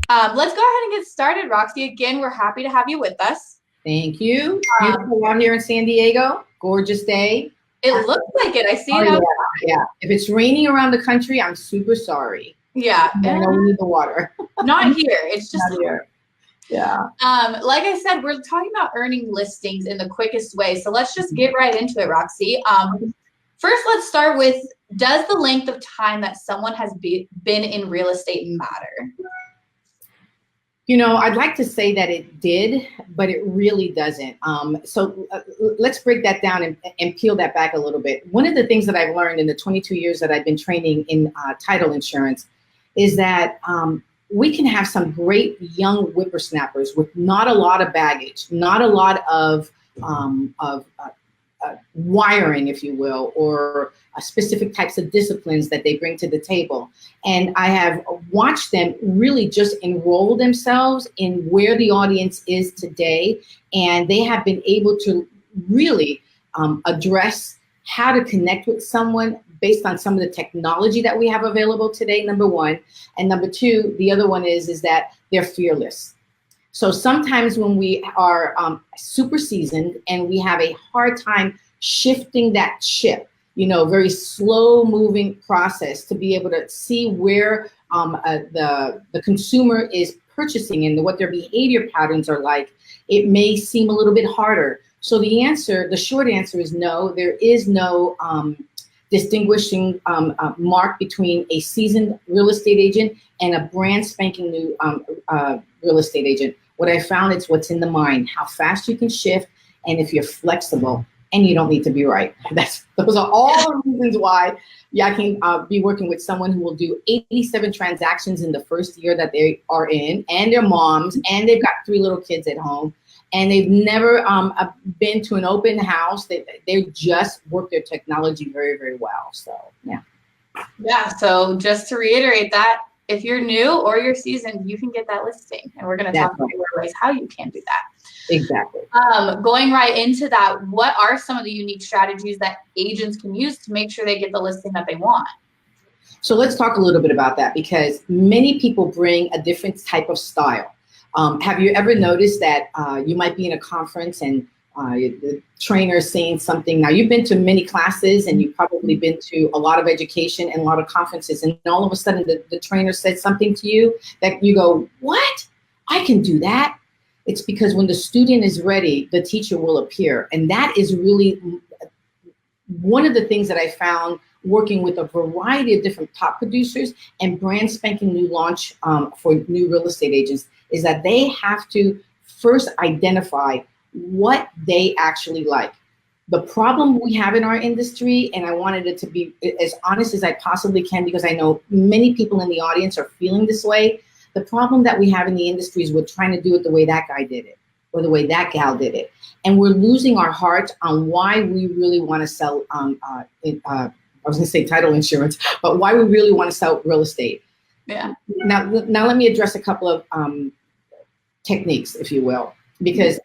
Let's go ahead and get started, Roxy. Again, we're happy to have you with us. Thank you. Beautiful out here in San Diego. Gorgeous day. It looks like it. I see it. Yeah. If it's raining around the country, I'm super sorry. Yeah. I know we need the water. Not here. It's just not here. Yeah. Like I said, we're talking about earning listings in the quickest way. So let's just get right into it, Roxy. First, let's start with, does the length of time that someone has been in real estate matter? You know, I'd like to say that it did, but it really doesn't. So let's break that down and peel that back a little bit. One of the things that I've learned in the 22 years that I've been training in title insurance is that we can have some great young whippersnappers with not a lot of baggage, not a lot of wiring, if you will, or specific types of disciplines that they bring to the table. And I have watched them really just enroll themselves in where the audience is today. And they have been able to really address how to connect with someone based on some of the technology that we have available today, number one. And number two, the other one is that they're fearless. So sometimes when we are super seasoned and we have a hard time shifting that ship, you know, very slow moving process to be able to see where the consumer is purchasing and what their behavior patterns are like, it may seem a little bit harder. So the short answer is no, there is no distinguishing mark between a seasoned real estate agent and a brand spanking new real estate agent. What I found is what's in the mind, how fast you can shift, and if you're flexible, and you don't need to be right. Those are all the reasons why I can be working with someone who will do 87 transactions in the first year that they are in, and their moms, and they've got 3 little kids at home, and they've never been to an open house. They just work their technology very, very well. So, yeah. Yeah, so just to reiterate that, if you're new or you're seasoned, you can get that listing. And we're going to talk about ways how you can do that. Exactly. Going right into that, what are some of the unique strategies that agents can use to make sure they get the listing that they want? So let's talk a little bit about that, because many people bring a different type of style. Have you ever noticed that you might be in a conference and the trainer is saying something? Now, you've been to many classes and you've probably been to a lot of education and a lot of conferences, and all of a sudden the trainer said something to you that you go, what? I can do that. It's because when the student is ready, the teacher will appear. And that is really one of the things that I found working with a variety of different top producers and brand spanking new launch for new real estate agents, is that they have to first identify what they actually like. The problem we have in our industry, and I wanted it to be as honest as I possibly can, because I know many people in the audience are feeling this way. The problem that we have in the industry is we're trying to do it the way that guy did it, or the way that gal did it. And we're losing our hearts on why we really want to sell, I was gonna say title insurance, but why we really want to sell real estate. Yeah. Now let me address a couple of techniques, if you will, because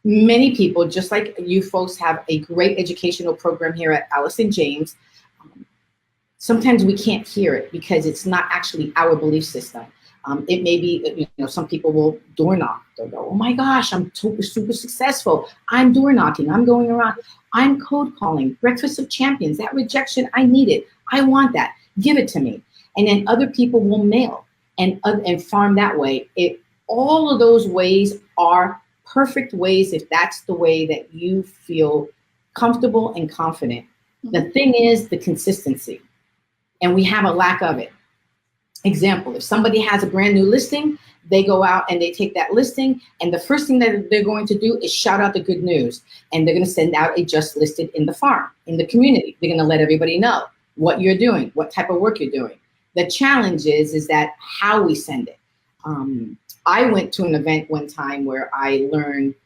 many people, just like you folks, have a great educational program here at Allison James. Sometimes we can't hear it because it's not actually our belief system. It may be, you know, some people will door knock. They'll go, oh my gosh, I'm super, super successful. I'm door knocking. I'm going around. I'm cold calling. Breakfast of Champions. That rejection, I need it. I want that. Give it to me. And then other people will mail and farm that way. All of those ways are perfect ways if that's the way that you feel comfortable and confident. The thing is the consistency, and we have a lack of it. Example, if somebody has a brand new listing, they go out and they take that listing, and the first thing that they're going to do is shout out the good news, and they're going to send out a just listed in the farm, in the community. They're going to let everybody know what you're doing, what type of work you're doing. The challenge is that how we send it. I went to an event one time where I learned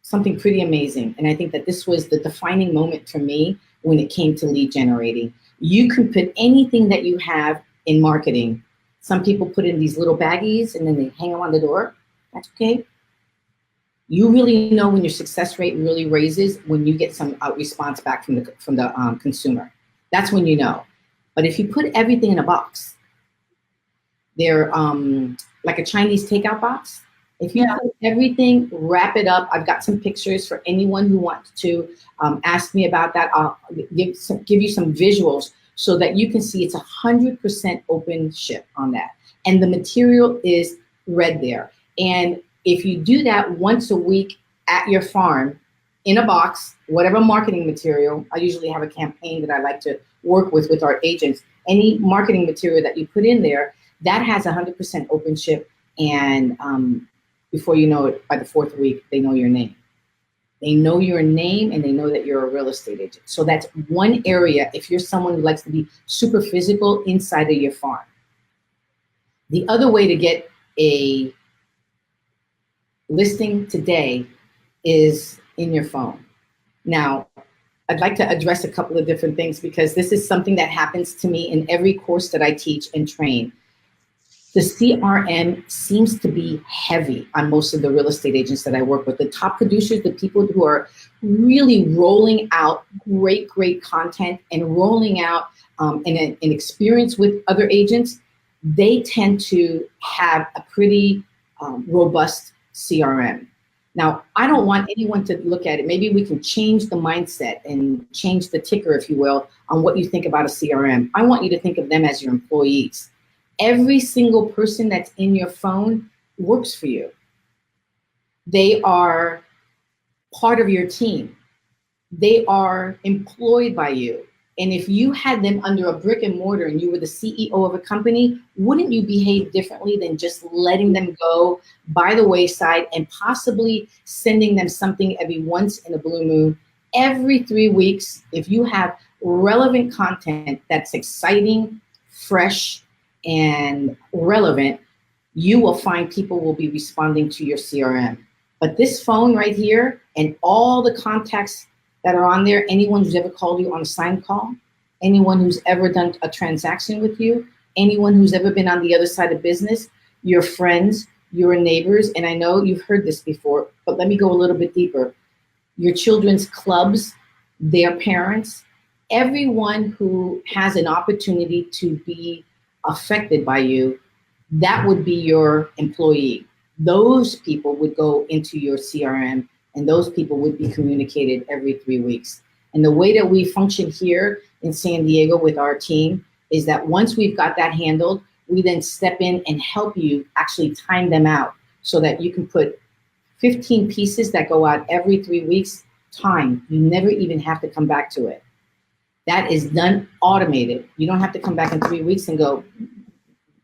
something pretty amazing, and I think that this was the defining moment for me when it came to lead generating. You can put anything that you have in marketing. Some people put in these little baggies and then they hang them on the door. That's okay. You really know when your success rate really raises when you get some response back from the consumer. That's when you know. But if you put everything in a box, they're like a Chinese takeout box. If you put everything, wrap it up. I've got some pictures for anyone who wants to ask me about that. I'll give you some visuals so that you can see it's 100% open ship on that. And the material is read there. And if you do that once a week at your farm, in a box, whatever marketing material, I usually have a campaign that I like to work with our agents. Any marketing material that you put in there, that has 100% open ship. And before you know it, by the 4th week, they know your name. They know your name and they know that you're a real estate agent. So that's one area if you're someone who likes to be super physical inside of your farm. The other way to get a listing today is in your phone. Now, I'd like to address a couple of different things because this is something that happens to me in every course that I teach and train. The CRM seems to be heavy on most of the real estate agents that I work with. The top producers, the people who are really rolling out great content and rolling out an experience with other agents, they tend to have a pretty robust CRM. Now, I don't want anyone to look at it. Maybe we can change the mindset and change the ticker, if you will, on what you think about a CRM. I want you to think of them as your employees. Every single person that's in your phone works for you. They are part of your team. They are employed by you. And if you had them under a brick and mortar and you were the CEO of a company, wouldn't you behave differently than just letting them go by the wayside and possibly sending them something every once in a blue moon? Every 3 weeks, if you have relevant content that's exciting, fresh, and relevant, you will find people will be responding to your CRM. But this phone right here and all the contacts that are on there, anyone who's ever called you on a sign call, anyone who's ever done a transaction with you, anyone who's ever been on the other side of business, your friends, your neighbors, and I know you've heard this before, but let me go a little bit deeper. Your children's clubs, their parents, everyone who has an opportunity to be affected by you, that would be your employee. Those people would go into your CRM and those people would be communicated every 3 weeks. And the way that we function here in San Diego with our team is that once we've got that handled, we then step in and help you actually time them out so that you can put 15 pieces that go out every 3 weeks, time. You never even have to come back to it. That is done automated. You don't have to come back in 3 weeks and go,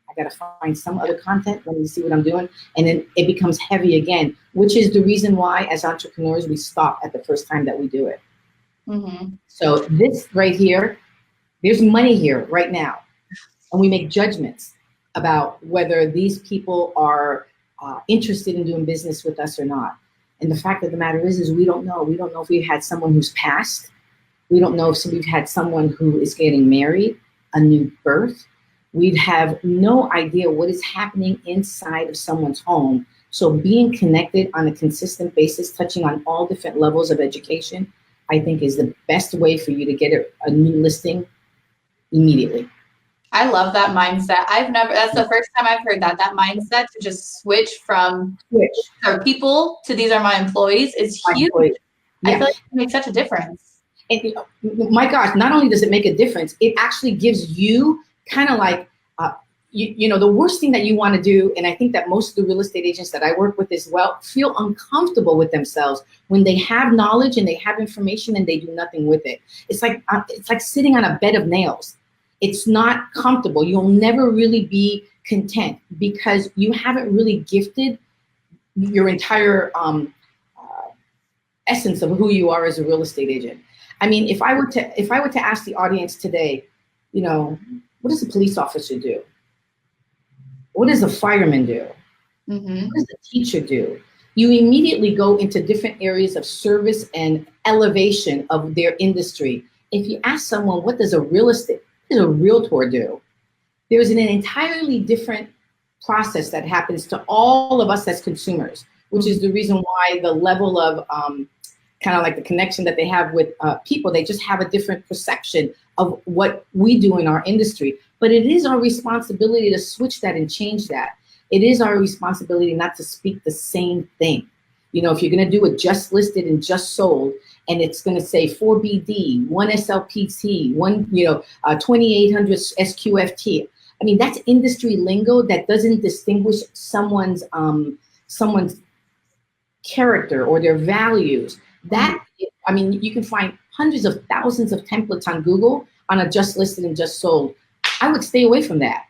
I got to find some other content. Let me see what I'm doing. And then it becomes heavy again, which is the reason why as entrepreneurs, we stop at the first time that we do it. Mm-hmm. So this right here, there's money here right now. And we make judgments about whether these people are interested in doing business with us or not. And the fact of the matter is we don't know. We don't know if we've had someone who's passed. We don't know if we've had someone who is getting married, a new birth. We'd have no idea what is happening inside of someone's home. So being connected on a consistent basis, touching on all different levels of education, I think is the best way for you to get a new listing immediately. I love that mindset. That's the first time I've heard that mindset to just switch from our people to these are my employees is huge. Yeah. I feel like it makes such a difference. And my gosh, not only does it make a difference, it actually gives you kind of like, the worst thing that you want to do, and I think that most of the real estate agents that I work with as well feel uncomfortable with themselves when they have knowledge and they have information and they do nothing with it. It's like sitting on a bed of nails. It's not comfortable. You'll never really be content because you haven't really gifted your entire essence of who you are as a real estate agent. I mean, if I were to ask the audience today, what does a police officer do? What does a fireman do? Mm-hmm. What does a teacher do? You immediately go into different areas of service and elevation of their industry. If you ask someone, what does a realtor do? There's an entirely different process that happens to all of us as consumers, which is the reason why the level of kind of like the connection that they have with people, they just have a different perception of what we do in our industry. But it is our responsibility to switch that and change that. it is our responsibility not to speak the same thing. You know, if you're going to do it just listed and just sold, and it's going to say 4BD, 1 SLPT, 2800 SQFT. I mean, that's industry lingo that doesn't distinguish someone's character or their values. That, I mean, you can find hundreds of thousands of templates on Google on a just listed and just sold. I would stay away from that.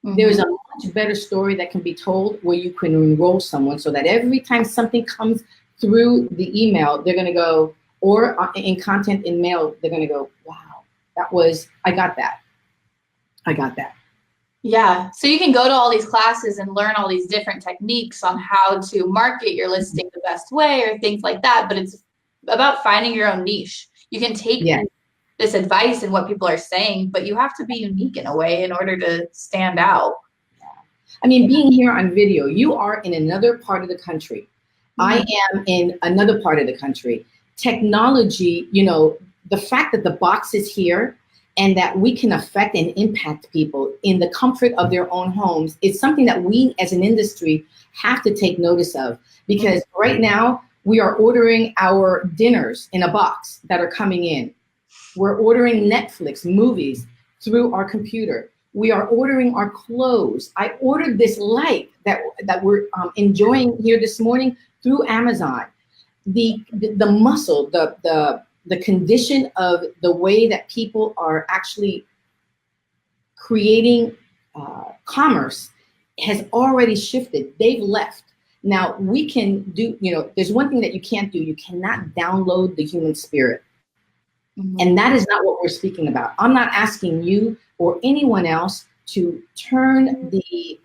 There's a much better story that can be told where you can enroll someone so that every time something comes through the email, they're going to go, or in content in mail, they're going to go, wow, I got that. I got that. Yeah. So you can go to all these classes and learn all these different techniques on how to market your listing the best way or things like that. But it's about finding your own niche. You can take this advice and what people are saying, but you have to be unique in a way in order to stand out. I mean, being here on video, you are in another part of the country. I am in another part of the country. Technology, you know, the fact that the box is here and that we can affect and impact people in the comfort of their own homes, it's something that we as an industry have to take notice of, because right now we are ordering our dinners in a box that are coming in. We're ordering Netflix movies through our computer. We are ordering our clothes. I ordered this light that we're enjoying here this morning through Amazon. The muscle, the condition of the way that people are actually creating commerce has already shifted. They've left. Now we can do, you know, there's one thing that you can't do. You cannot download the human spirit. And that is not what we're speaking about. I'm not asking you or anyone else to turn the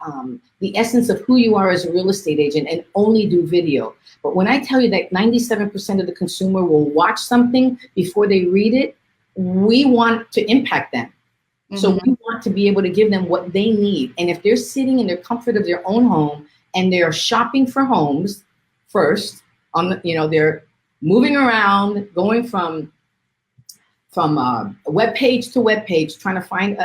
essence of who you are as a real estate agent and only do video. But when I tell you that 97% of the consumer will watch something before they read it, we want to impact them. So we want to be able to give them what they need. And if they're sitting in their comfort of their own home and they're shopping for homes first, they're moving around, going from web page to web page, trying to find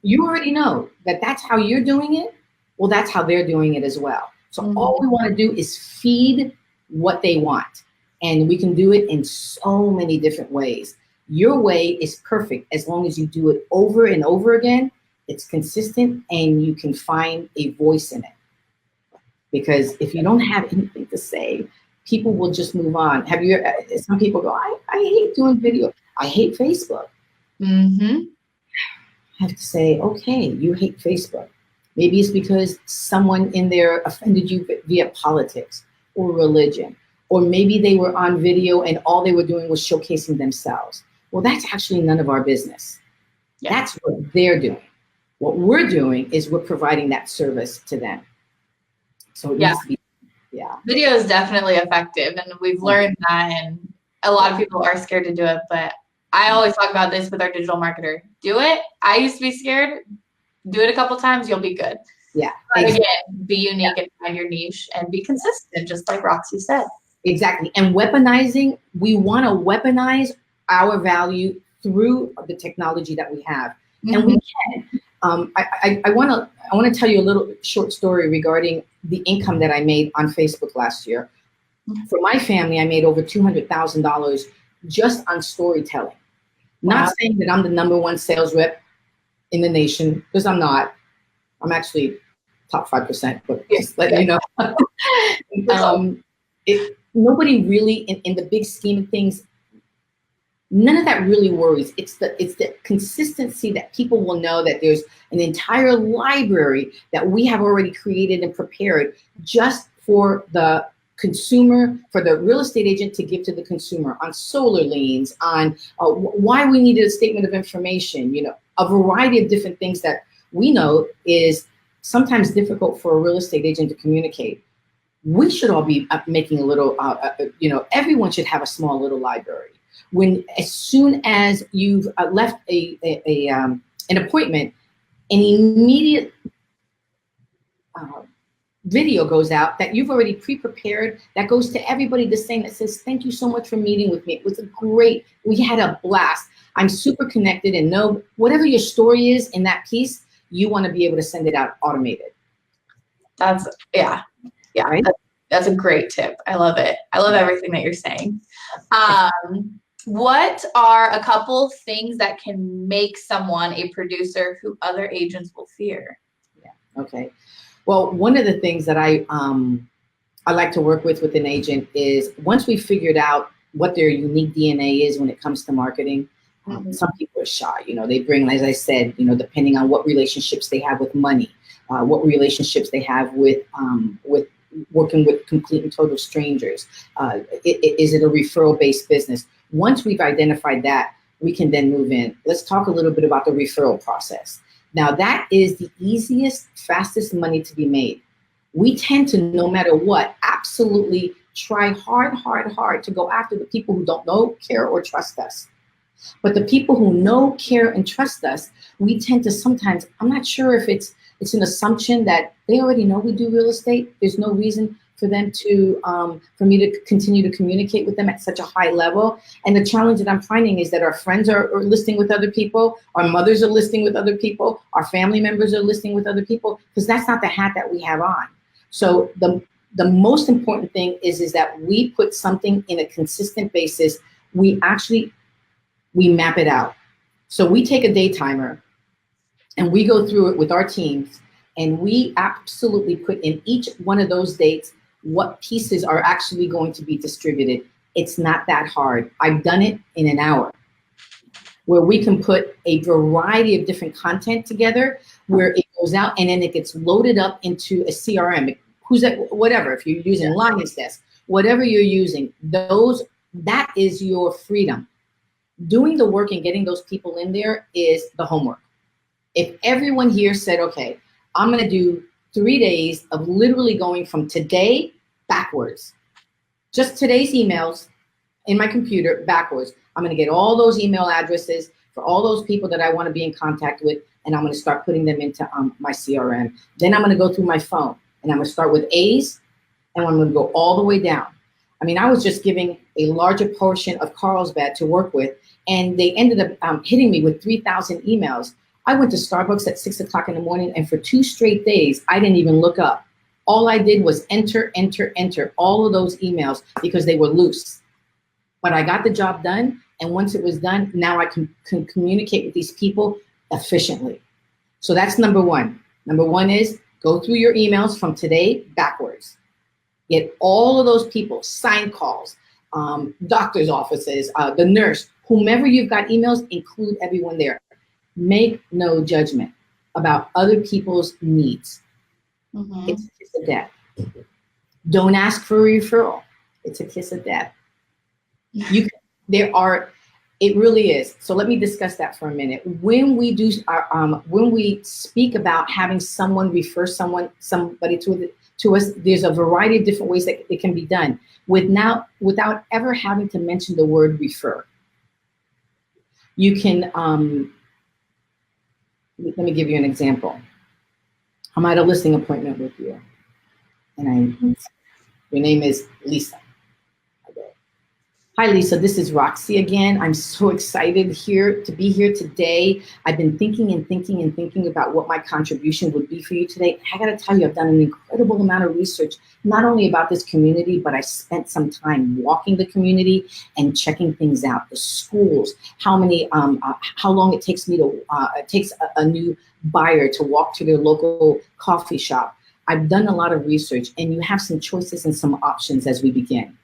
you already know that that's how you're doing it. Well, that's how they're doing it as well. So all we want to do is feed what they want. And we can do it in so many different ways. Your way is perfect as long as you do it over and over again. It's consistent and you can find a voice in it. Because if you don't have anything to say, people will just move on. Some people go, I hate doing video. I hate Facebook. I have to say, okay, you hate Facebook. Maybe it's because someone in there offended you via politics or religion, or maybe they were on video and all they were doing was showcasing themselves. Well, that's actually none of our business. Yeah. That's what they're doing. What we're doing is we're providing that service to them. So it needs to be, video is definitely effective, and we've learned that, and a lot of people are scared to do it, but I always talk about this with our digital marketer. Do it. I used to be scared. Do it a couple times, you'll be good. Yeah. But again, be unique and find your niche and be consistent, just like Roxy said. Exactly. And weaponizing, we want to weaponize our value through the technology that we have. And we can. I want to tell you a little short story regarding the income that I made on Facebook last year. For my family, I made over $200,000 just on storytelling. Not saying that I'm the #1 sales rep in the nation, because I'm not. I'm actually top 5%, but just let you know. Nobody really, in the big scheme of things, none of that really worries. It's the consistency that people will know that there's an entire library that we have already created and prepared just for the consumer, for the real estate agent to give to the consumer on solar liens, on why we needed a statement of information, a variety of different things that we know is sometimes difficult for a real estate agent to communicate. We should all be making a little, everyone should have a small little library. As soon as you've left an appointment, an immediate video goes out that you've already pre-prepared, that goes to everybody the same, that says, thank you so much for meeting with me. It was we had a blast. I'm super connected, and know whatever your story is in that piece, you want to be able to send it out automated. That's, yeah. Yeah. Right? That's a great tip. I love it. I love everything that you're saying. What are a couple things that can make someone a producer who other agents will fear? Yeah. Okay. Well, one of the things that I like to work with an agent is once we figured out what their unique DNA is when it comes to marketing. Some people are shy, they bring, as I said, depending on what relationships they have with money, what relationships they have with working with complete and total strangers. Is it a referral-based business? Once we've identified that, we can then move in. Let's talk a little bit about the referral process. Now, that is the easiest, fastest money to be made. We tend to, no matter what, absolutely try hard to go after the people who don't know, care, or trust us. But the people who know, care, and trust us, we tend to sometimes, I'm not sure if it's an assumption that they already know we do real estate. There's no reason for them to, for me to continue to communicate with them at such a high level. And the challenge that I'm finding is that our friends are listing with other people, our mothers are listing with other people, our family members are listing with other people, because that's not the hat that we have on. So the most important thing is that we put something in a consistent basis. We map it out. So we take a day timer and we go through it with our teams, and we absolutely put in each one of those dates what pieces are actually going to be distributed. It's not that hard. I've done it in an hour, where we can put a variety of different content together, where it goes out and then it gets loaded up into a CRM. Whatever, if you're using Lion's Desk, whatever you're using, that is your freedom. Doing the work and getting those people in there is the homework. If everyone here said, okay, I'm going to do 3 days of literally going from today backwards, just today's emails in my computer backwards, I'm going to get all those email addresses for all those people that I want to be in contact with, and I'm going to start putting them into my CRM. Then I'm going to go through my phone, and I'm going to start with A's, and I'm going to go all the way down. I mean, I was just giving a larger portion of Carlsbad to work with, and they ended up hitting me with 3,000 emails. I went to Starbucks at 6 o'clock in the morning, and for 2 straight days, I didn't even look up. All I did was enter all of those emails because they were loose. But I got the job done, and once it was done, now I can communicate with these people efficiently. So that's number one. Number one is go through your emails from today backwards. Get all of those people, sign calls, doctor's offices, the nurse, whomever you've got emails, include everyone there. Make no judgment about other people's needs. It's a kiss of death. Don't ask for a referral. It's a kiss of death. It really is. So let me discuss that for a minute. When we do, when we speak about having someone refer somebody to us, there's a variety of different ways that it can be done without ever having to mention the word refer. You can, let me give you an example. I'm at a listing appointment with you, and your name is Lisa. Hi, Lisa. This is Roxy again. I'm so excited to be here today. I've been thinking about what my contribution would be for you today. I got to tell you, I've done an incredible amount of research, not only about this community, but I spent some time walking the community and checking things out. The schools, how long it takes a new buyer to walk to their local coffee shop. I've done a lot of research, and you have some choices and some options as we begin.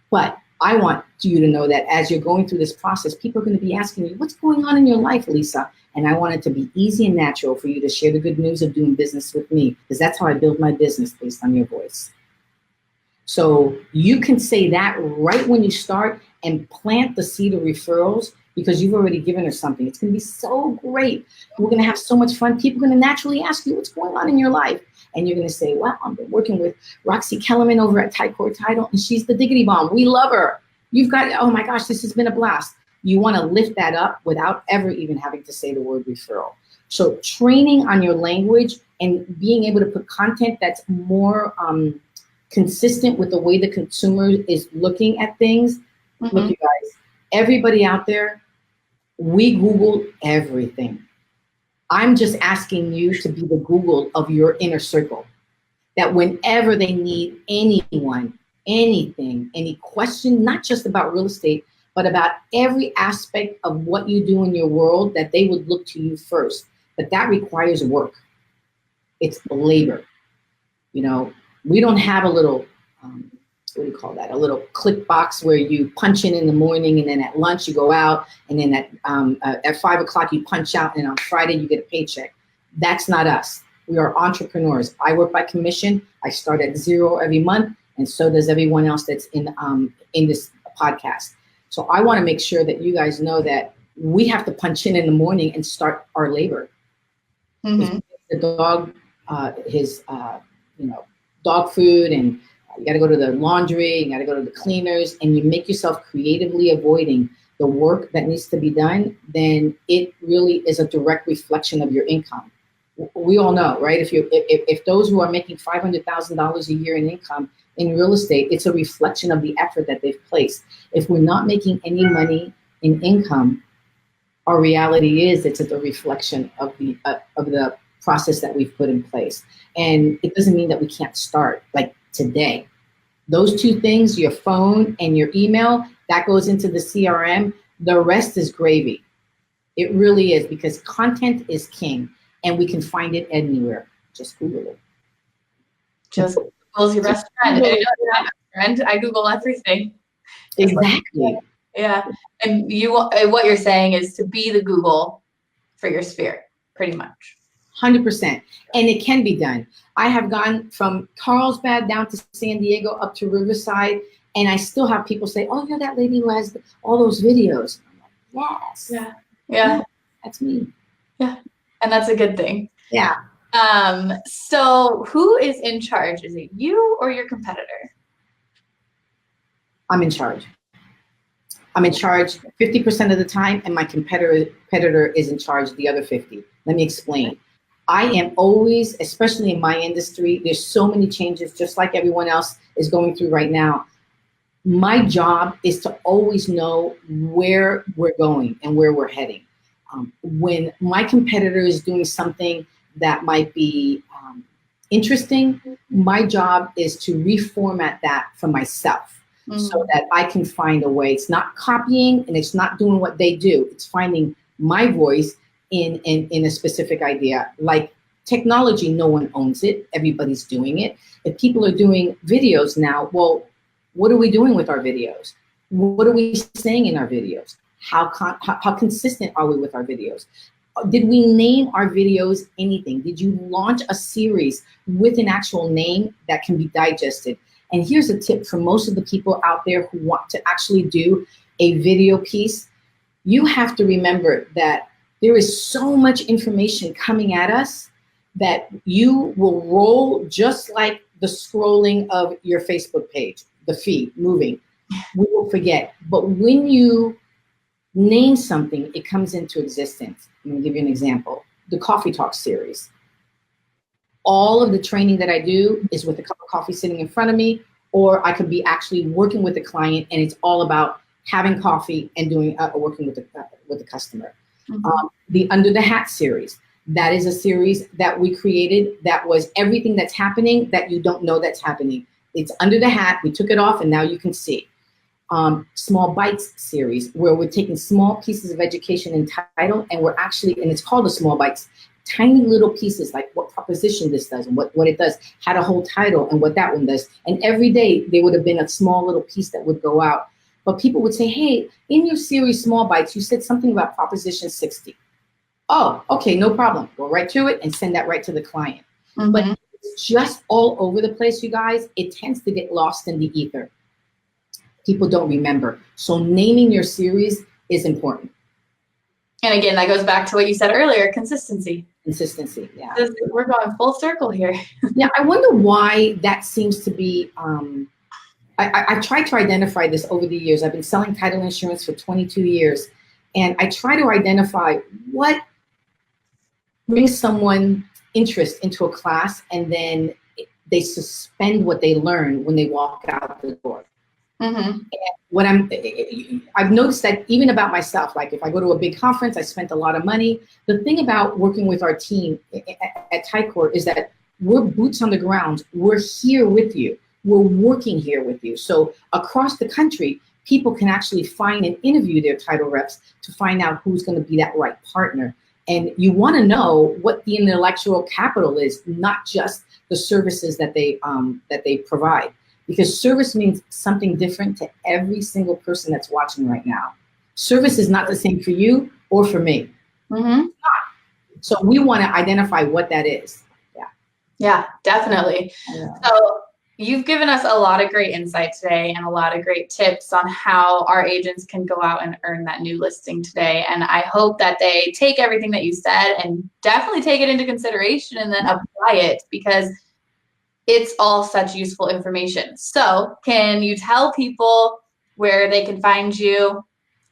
But I want you to know that as you're going through this process, people are going to be asking you, what's going on in your life, Lisa? And I want it to be easy and natural for you to share the good news of doing business with me, because that's how I build my business, based on your voice. So you can say that right when you start and plant the seed of referrals, because you've already given her something. It's going to be so great. We're going to have so much fun. People are going to naturally ask you what's going on in your life. And you're going to say, wow, I've been working with Roxy Kelemen over at Ticor Title, and she's the diggity bomb. We love her. You've got, oh my gosh, this has been a blast. You want to lift that up without ever even having to say the word referral. So training on your language and being able to put content that's more consistent with the way the consumer is looking at things. Look, you guys, everybody out there, we Google everything. I'm just asking you to be the Google of your inner circle. that whenever they need anyone, anything, any question, not just about real estate, but about every aspect of what you do in your world, that they would look to you first. But that requires work. It's labor. You know, we don't have a little, what do you call that? A little click box where you punch in the morning, and then at lunch you go out, and then at 5 o'clock you punch out, and on Friday you get a paycheck. That's not us. We are entrepreneurs. I work by commission. I start at zero every month, and so does everyone else that's in this podcast. So I want to make sure that you guys know that we have to punch in the morning and start our labor. Mm-hmm. The dog, his dog food, and you got to go to the laundry, you got to go to the cleaners, and you make yourself creatively avoiding the work that needs to be done, then it really is a direct reflection of your income. We all know, right? If those who are making $500,000 a year in income in real estate, it's a reflection of the effort that they've placed. If we're not making any money in income, our reality is it's a reflection of the process that we've put in place. And it doesn't mean that we can't start like today. Those two things, your phone and your email, that goes into the CRM. The rest is gravy. It really is, because content is king, and we can find it anywhere. Just Google it. Just Google's your best friend. Google, my best friend. I Google everything. Exactly. Yeah. And what you're saying is to be the Google for your sphere, pretty much. 100%. And it can be done. I have gone from Carlsbad down to San Diego up to Riverside, and I still have people say, "Oh, you're that lady who has all those videos." I'm like, yes. Yeah. That's me. Yeah. And that's a good thing. Yeah. So who is in charge? Is it you or your competitor? I'm in charge. I'm in charge 50% of the time, and my competitor is in charge the other 50. Let me explain. I am always, especially in my industry, there's so many changes, just like everyone else is going through right now. My job is to always know where we're going and where we're heading. When my competitor is doing something that might be interesting, my job is to reformat that for myself, so that I can find a way. It's not copying, and it's not doing what they do. It's finding my voice in a specific idea. Like technology, no one owns it. Everybody's doing it. If people are doing videos now, well, what are we doing with our videos? What are we saying in our videos? How consistent are we with our videos? Did we name our videos anything? Did you launch a series with an actual name that can be digested? And here's a tip for most of the people out there who want to actually do a video piece. You have to remember that there is so much information coming at us that you will roll just like the scrolling of your Facebook page, the feed moving. We will forget. But when you name something, it comes into existence. I'm going to give you an example. The Coffee Talk series. All of the training that I do is with a cup of coffee sitting in front of me, or I could be actually working with a client, and it's all about having coffee and doing working with the customer. Mm-hmm. The Under the Hat series. That is a series that we created that was everything that's happening that you don't know that's happening. It's under the hat. We took it off, and now you can see. Small Bites series, where we're taking small pieces of education and title, and we're actually, and it's called the Small Bites, tiny little pieces, like what proposition this does and what it does, how to hold title and what that one does. And every day there would have been a small little piece that would go out. But people would say, "Hey, in your series Small Bites, you said something about Proposition 60. Oh, okay, no problem. Go right to it and send that right to the client." Mm-hmm. But it's just all over the place, you guys. It tends to get lost in the ether. People don't remember. So naming your series is important. And again, that goes back to what you said earlier, consistency. Consistency, yeah. We're going full circle here. Yeah, I wonder why that seems to be, I've tried to identify this over the years. I've been selling title insurance for 22 years. And I try to identify what brings someone interest into a class, and then they suspend what they learn when they walk out the door. Mm-hmm. I've noticed that even about myself, like if I go to a big conference, I spent a lot of money. The thing about working with our team at Ticor is that we're boots on the ground. We're here with you. We're working here with you. So across the country, people can actually find and interview their title reps to find out who's going to be that right partner. And you want to know what the intellectual capital is, not just the services that they provide, because service means something different to every single person that's watching right now. Service is not the same for you or for me. Mm-hmm. So we want to identify what that is. Yeah, definitely. So you've given us a lot of great insight today and a lot of great tips on how our agents can go out and earn that new listing today. And I hope that they take everything that you said and definitely take it into consideration and then apply it, because it's all such useful information. So can you tell people where they can find you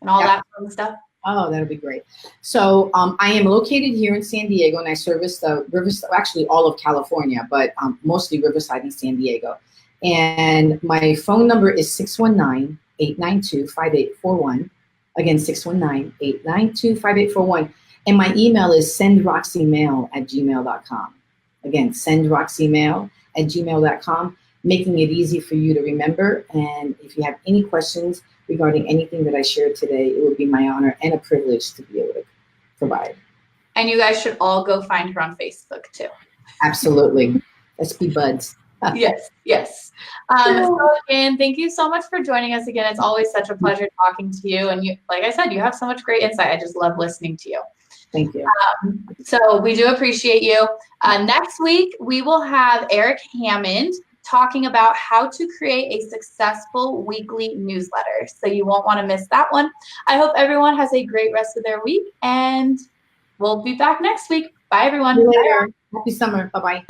and all that fun stuff? Oh, that'll be great. So I am located here in San Diego, and I service the Riverside, actually all of California, but mostly Riverside and San Diego. And my phone number is 619-892-5841. Again, 619-892-5841. And my email is sendroxymail@gmail.com. Again, sendroxymail@gmail.com, making it easy for you to remember. And if you have any questions regarding anything that I shared today, it would be my honor and a privilege to be able to provide. And you guys should all go find her on Facebook too. Absolutely. Let's be buds. Yes, yes. So again, thank you so much for joining us again. It's always such a pleasure talking to you. And you, like I said, you have so much great insight. I just love listening to you. Thank you. So we do appreciate you. Next week, we will have Eric Hammond talking about how to create a successful weekly newsletter. So you won't want to miss that one. I hope everyone has a great rest of their week, and we'll be back next week. Bye, everyone. See you later. Happy summer. Bye-bye.